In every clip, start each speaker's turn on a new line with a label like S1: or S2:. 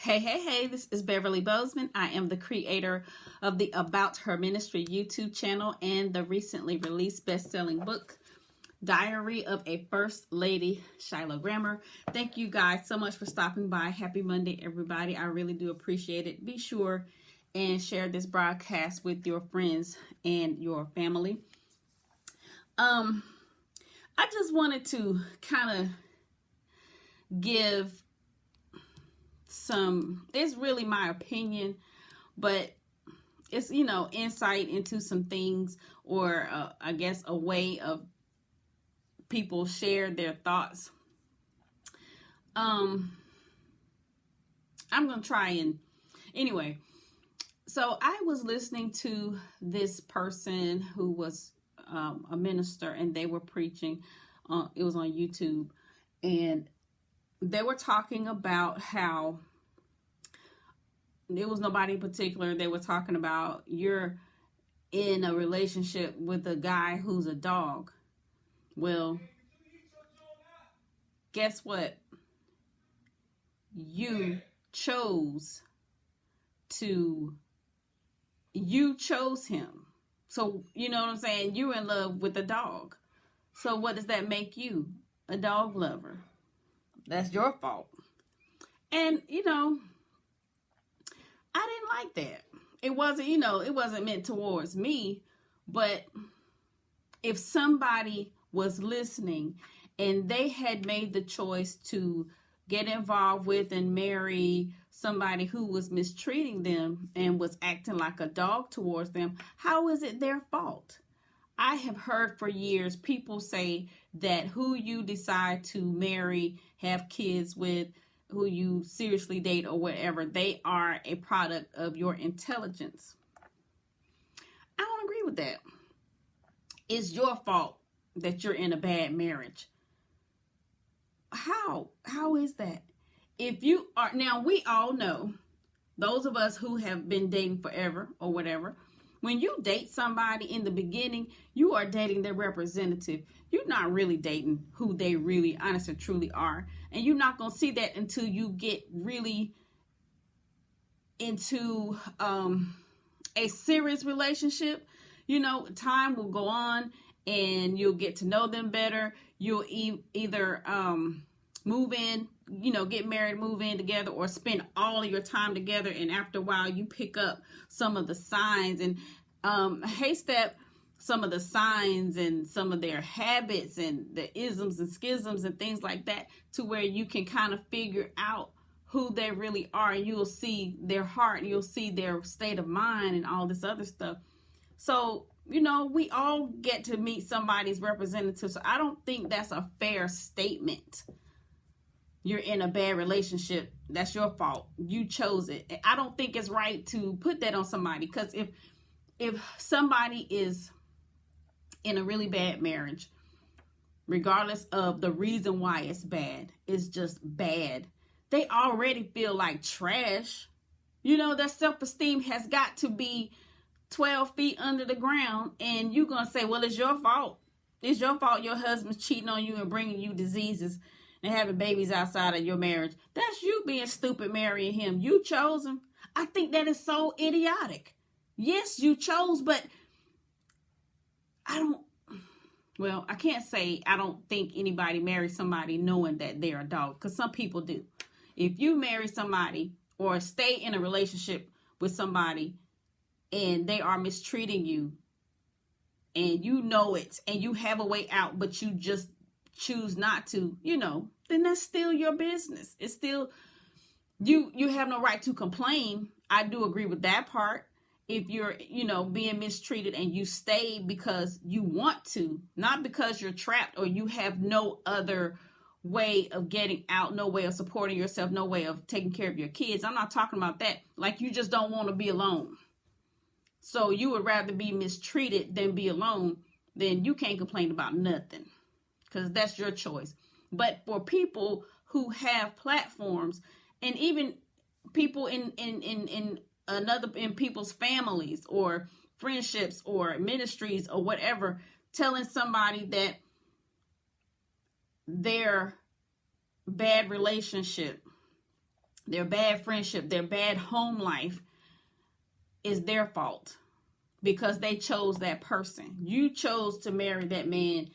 S1: Hey, this is Beverly Bozeman. I am the creator of the About Her Ministry YouTube channel and the recently released best-selling book, Diary of a First Lady, Shiloh Grammar. Thank you guys so much for stopping by. Happy Monday, everybody. I really do appreciate it. Be sure and share this broadcast with your friends and your family. I just wanted to kind of give it's really my opinion, but it's, insight into some things, or I guess a way of people share their thoughts. I'm going to try and, anyway, so I was listening to this person who was a minister, and they were preaching, it was on YouTube, and they were talking about how it was nobody in particular. They were talking about you're in a relationship with a guy who's a dog. Well, guess what? You chose him. So, you know what I'm saying? You're in love with a dog. So what does that make you? A dog lover. That's your fault. And, I didn't like that. It wasn't, it wasn't meant towards me. But if somebody was listening and they had made the choice to get involved with and marry somebody who was mistreating them and was acting like a dog towards them, how is it their fault? I have heard for years people say that who you decide to marry, have kids with, who you seriously date or whatever, they are a product of your intelligence. I don't agree with that. It's your fault that you're in a bad marriage. How is that? If you are, now we all know, those of us who have been dating forever or whatever, when you date somebody in the beginning, you are dating their representative. You're not really dating who they really, honestly, truly are. And you're not going to see that until you get really into a serious relationship. Time will go on and you'll get to know them better. You'll either move in, get married, move in together, or spend all of your time together. And after a while, you pick up some of the signs and some of the signs and some of their habits and the isms and schisms and things like that, to where you can kind of figure out who they really are. And you'll see their heart, and you'll see their state of mind and all this other stuff. So, we all get to meet somebody's representative. So I don't think that's a fair statement. You're in a bad relationship. That's your fault. You chose it. I don't think it's right to put that on somebody, because if somebody is in a really bad marriage, regardless of the reason why it's bad, it's just bad, they already feel like trash. Their self-esteem has got to be 12 feet under the ground, and you're going to say, well, it's your fault. It's your fault your husband's cheating on you and bringing you diseases and having babies outside of your marriage. That's you being stupid marrying him. You chose him. I think that is so idiotic. Yes, you chose, but I can't say I don't think anybody marries somebody knowing that they're a dog, because some people do. If you marry somebody or stay in a relationship with somebody and they are mistreating you, and you know it, and you have a way out, but you just choose not to, then that's still your business. It's still, you have no right to complain. I do agree with that part. If you're, being mistreated and you stay because you want to, not because you're trapped or you have no other way of getting out, no way of supporting yourself, no way of taking care of your kids. I'm not talking about that. Like, you just don't want to be alone. So you would rather be mistreated than be alone. Then you can't complain about nothing, because that's your choice. But for people who have platforms, and even people in people's families or friendships or ministries or whatever, telling somebody that their bad relationship their bad friendship, their bad home life is their fault because they chose that person. You chose to marry that man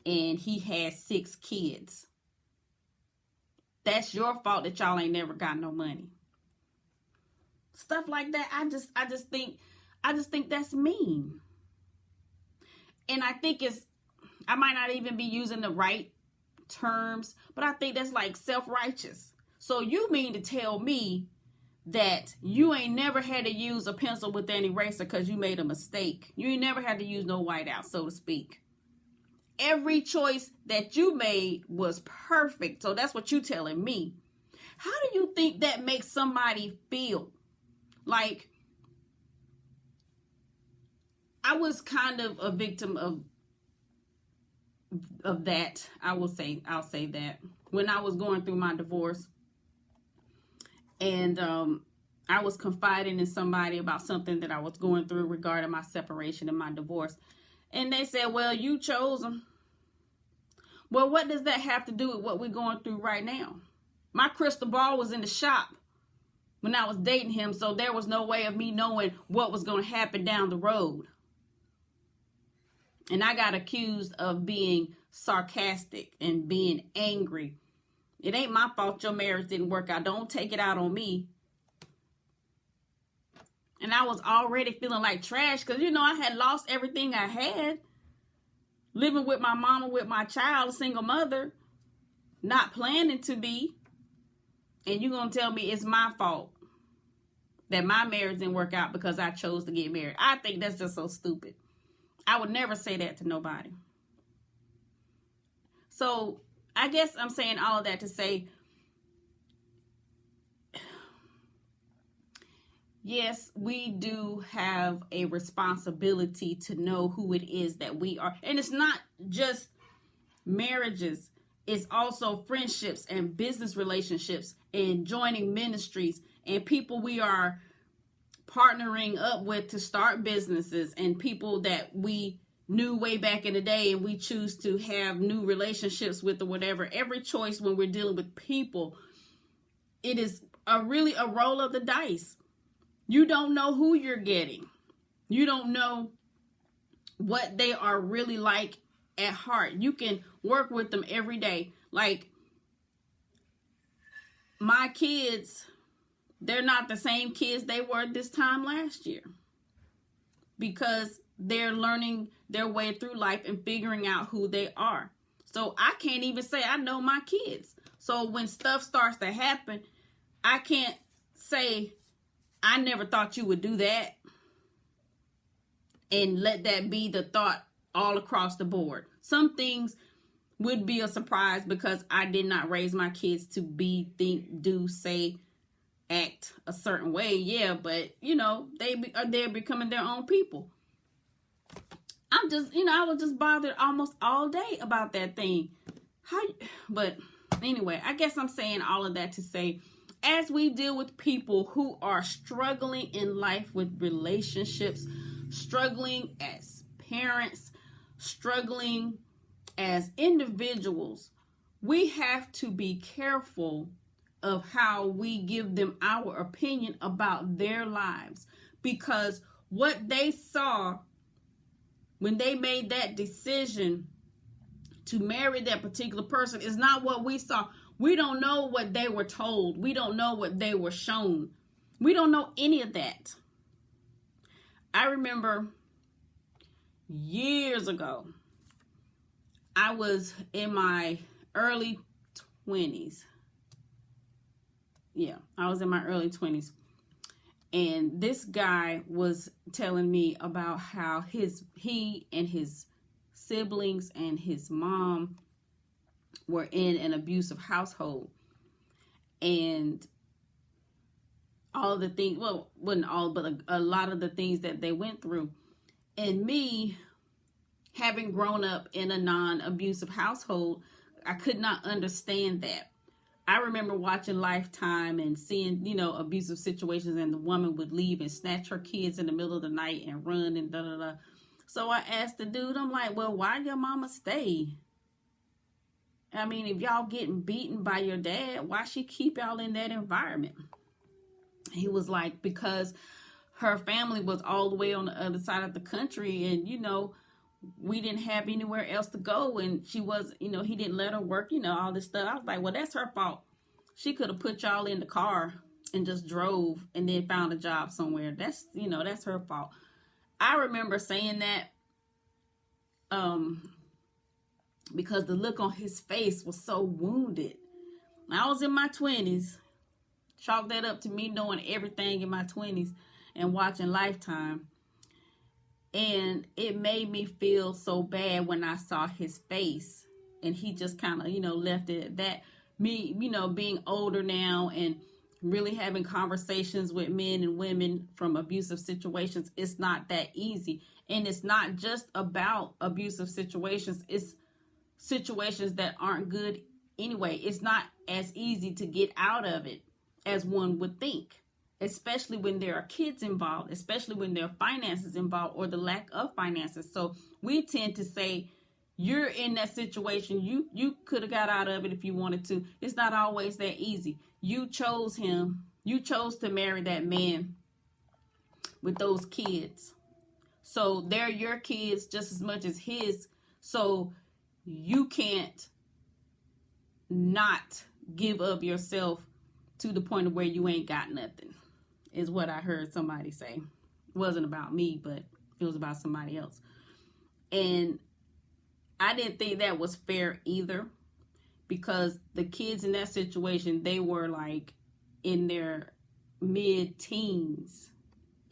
S1: and he had 6 kids. That's your fault that y'all ain't never got no money. Stuff like that. I just think that's mean. And I think I might not even be using the right terms, but I think that's like self-righteous. So you mean to tell me that you ain't never had to use a pencil with an eraser because you made a mistake? You ain't never had to use no whiteout, so to speak. Every choice that you made was perfect. So that's what you telling me. How do you think that makes somebody feel? Like, I was kind of a victim of that. I'll say that when I was going through my divorce, and I was confiding in somebody about something that I was going through regarding my separation and my divorce, and they said, "Well, you chose him." Well, what does that have to do with what we're going through right now? My crystal ball was in the shop when I was dating him, so there was no way of me knowing what was going to happen down the road. And I got accused of being sarcastic and being angry. It ain't my fault your marriage didn't work out. Don't take it out on me. And I was already feeling like trash because, I had lost everything I had. Living with my mama, with my child, a single mother, not planning to be. And you're going to tell me it's my fault that my marriage didn't work out because I chose to get married. I think that's just so stupid. I would never say that to nobody. So I guess I'm saying all of that to say, yes, we do have a responsibility to know who it is that we are. And it's not just marriages. It's also friendships and business relationships and joining ministries and people we are partnering up with to start businesses and people that we knew way back in the day and we choose to have new relationships with or whatever. Every choice when we're dealing with people, it is really a roll of the dice. You don't know who you're getting. You don't know what they are really like at heart. You can work with them every day. Like my kids, they're not the same kids they were this time last year because they're learning their way through life and figuring out who they are. So I can't even say I know my kids. So when stuff starts to happen, I can't say I never thought you would do that and let that be the thought all across the board. Some things would be a surprise because I did not raise my kids to be, think, do, say, act a certain way. Yeah, but they're becoming their own people. I'm just, I was just bothered almost all day about that thing. But anyway, I guess I'm saying all of that to say, as we deal with people who are struggling in life with relationships, struggling as parents, struggling as individuals, we have to be careful of how we give them our opinion about their lives, because what they saw when they made that decision to marry that particular person is not what we saw. We don't know what they were told. We don't know what they were shown. We don't know any of that. I remember years ago, I was in my early 20s. Yeah, I was in my early 20s. And this guy was telling me about how he and his siblings and his mom were in an abusive household. And all the things, well, wasn't all, but a lot of the things that they went through. And me, having grown up in a non-abusive household, I could not understand that. I remember watching Lifetime and seeing, abusive situations, and the woman would leave and snatch her kids in the middle of the night and run and da-da-da. So I asked the dude, I'm like, well, why your mama stay? I mean, if y'all getting beaten by your dad, why she keep y'all in that environment? He was like, because her family was all the way on the other side of the country, and we didn't have anywhere else to go, and she was, he didn't let her work, all this stuff. I was like, well, that's her fault. She could have put y'all in the car and just drove and then found a job somewhere. That's her fault. I remember saying that because the look on his face was so wounded. I was in my 20s. Chalk that up to me knowing everything in my 20s and watching Lifetime. And it made me feel so bad when I saw his face. And he just kind of, left it at that. Me, being older now and really having conversations with men and women from abusive situations, it's not that easy. And it's not just about abusive situations. It's situations that aren't good anyway. It's not as easy to get out of it as one would think, especially when there are kids involved, especially when there are finances involved or the lack of finances. So we tend to say, you're in that situation. You could have got out of it if you wanted to. It's not always that easy. You chose him. You chose to marry that man with those kids. So they're your kids just as much as his. So you can't not give up yourself to the point of where you ain't got nothing, is what I heard somebody say. It wasn't about me, but it was about somebody else. And I didn't think that was fair either, because the kids in that situation, they were like in their mid-teens,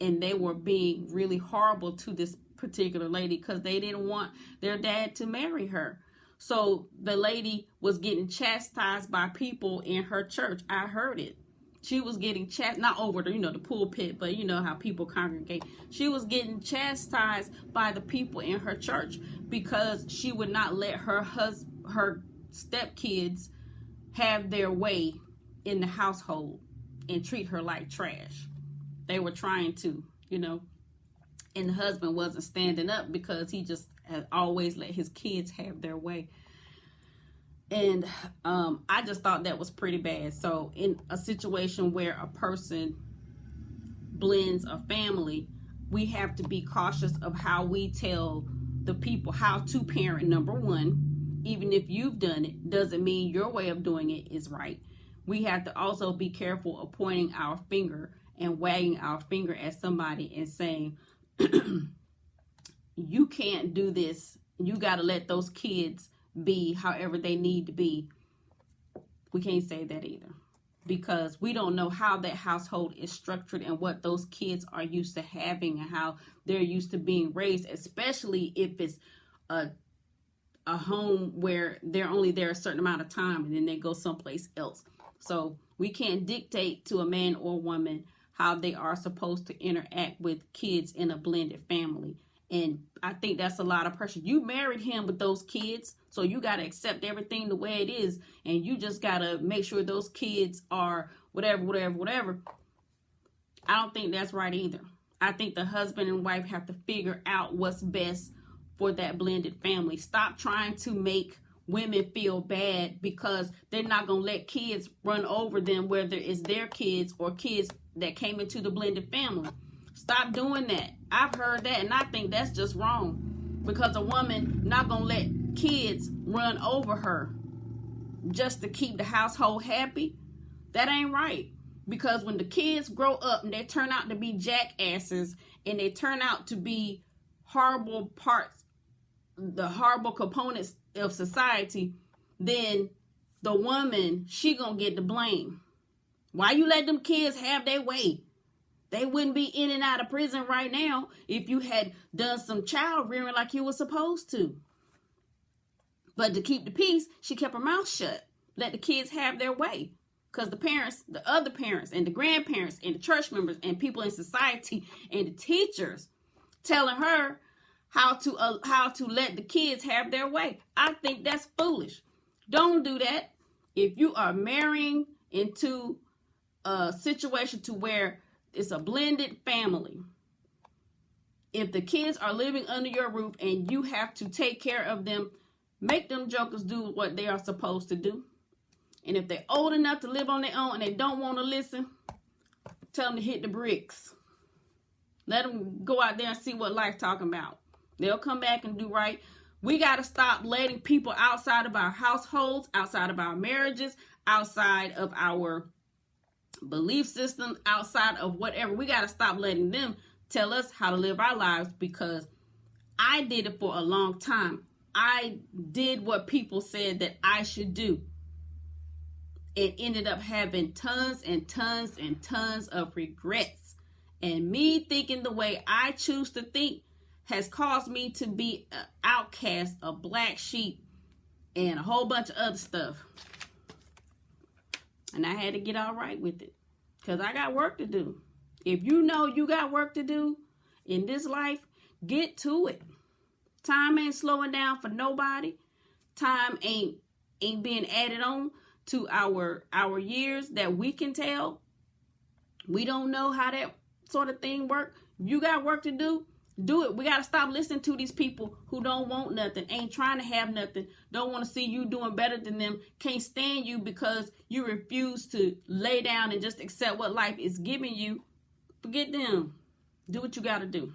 S1: and they were being really horrible to this particular lady because they didn't want their dad to marry her. So the lady was getting chastised by people in her church. I heard it. She was getting not over the pulpit, but how people congregate. She was getting chastised by the people in her church because she would not let her stepkids have their way in the household and treat her like trash. They were trying to, and the husband wasn't standing up because he just had always let his kids have their way. And I just thought that was pretty bad. So in a situation where a person blends a family, we have to be cautious of how we tell the people how to parent. Number one, even if you've done it, doesn't mean your way of doing it is right. We have to also be careful of pointing our finger and wagging our finger at somebody and saying, you can't do this. You got to let those kids be however they need to be. We can't say that either, because we don't know how that household is structured and what those kids are used to having and how they're used to being raised, especially if it's a home where they're only there a certain amount of time and then they go someplace else. So we can't dictate to a man or woman how they are supposed to interact with kids in a blended family. And I think that's a lot of pressure. You married him with those kids, so you got to accept everything the way it is. And you just got to make sure those kids are whatever. I don't think that's right either. I think the husband and wife have to figure out what's best for that blended family. Stop trying to make women feel bad because they're not going to let kids run over them, whether it's their kids or kids that came into the blended family. Stop doing that. I've heard that, and I think that's just wrong, because a woman not going to let kids run over her just to keep the household happy. That ain't right, because when the kids grow up and they turn out to be jackasses and they turn out to be horrible parts, the horrible components of society, then the woman, she gonna get the blame. Why you let them kids have their way? They wouldn't be in and out of prison right now if you had done some child rearing like you were supposed to. But to keep the peace, she kept her mouth shut. Let the kids have their way. Because the parents, the other parents, and the grandparents, and the church members, and people in society, and the teachers telling her how to let the kids have their way. I think that's foolish. Don't do that. If you are marrying into a situation to where it's a blended family, if the kids are living under your roof and you have to take care of them Make them jokers do what they are supposed to do. And if they're old enough to live on their own and they don't want to listen, tell them to hit the bricks. Let them go out there and see what life's talking about. They'll come back and do right. We got to stop letting people outside of our households, outside of our marriages, outside of our belief systems, outside of whatever. We got to stop letting them tell us how to live our lives, because I did it for a long time. I did what people said that I should do. It ended up having tons and tons and tons of regrets. And me thinking the way I choose to think has caused me to be an outcast, a black sheep, and a whole bunch of other stuff. And I had to get all right with it, because I got work to do. If you know you got work to do in this life, get to it. Time ain't slowing down for nobody. Time ain't being added on to our years that we can tell. We don't know how that sort of thing works. You got work to do. Do it. We got to stop listening to these people who don't want nothing, ain't trying to have nothing, don't want to see you doing better than them, can't stand you because you refuse to lay down and just accept what life is giving you. Forget them. Do what you got to do.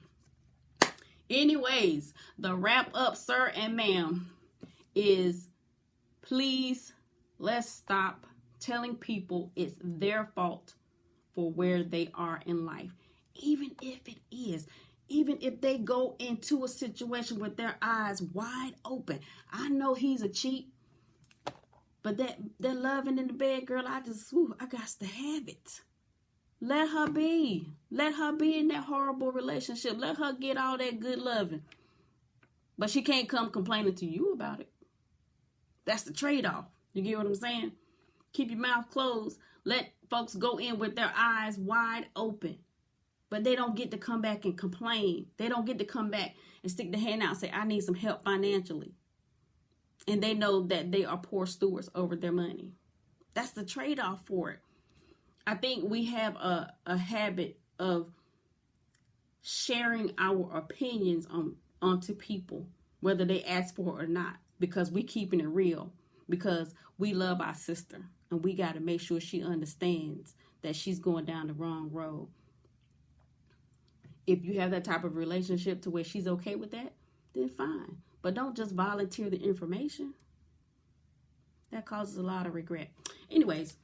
S1: Anyways, the wrap up, sir and ma'am, is please let's stop telling people it's their fault for where they are in life. Even if it is. Even if they go into a situation with their eyes wide open. I know he's a cheat, but that loving in the bed, girl, I got to have it. Let her be. Let her be in that horrible relationship. Let her get all that good loving. But she can't come complaining to you about it. That's the trade-off. You get what I'm saying? Keep your mouth closed. Let folks go in with their eyes wide open. But they don't get to come back and complain. They don't get to come back and stick their hand out and say, I need some help financially. And they know that they are poor stewards over their money. That's the trade-off for it. I think we have a habit of sharing our opinions onto people, whether they ask for it or not, because we keeping it real, because we love our sister and we got to make sure she understands that she's going down the wrong road. If you have that type of relationship to where she's okay with that, then fine. But don't just volunteer the information. That causes a lot of regret. Anyways,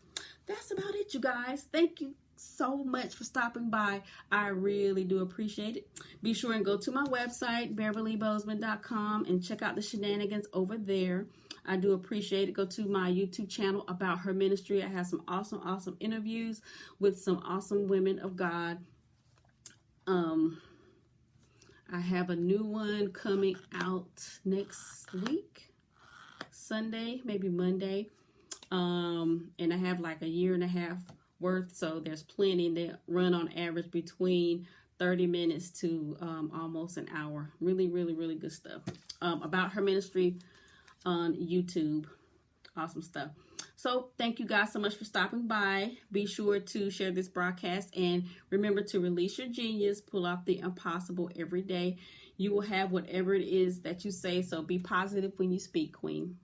S1: that's about it, you guys. Thank you so much for stopping by. I really do appreciate it. Be sure and go to my website, BeverlyBozeman.com, and check out the shenanigans over there. I do appreciate it. Go to my YouTube channel, About Her Ministry. I have some awesome interviews with some awesome women of God. I have a new one coming out next week, Sunday, maybe Monday. And I have like a year and a half worth, so there's plenty that run on average between 30 minutes to almost an hour. Really good stuff. About Her Ministry on YouTube. Awesome stuff. So thank you guys so much for stopping by. Be sure to share this broadcast and remember to release your genius, pull off the impossible every day. You will have whatever it is that you say, so be positive when you speak, Queen.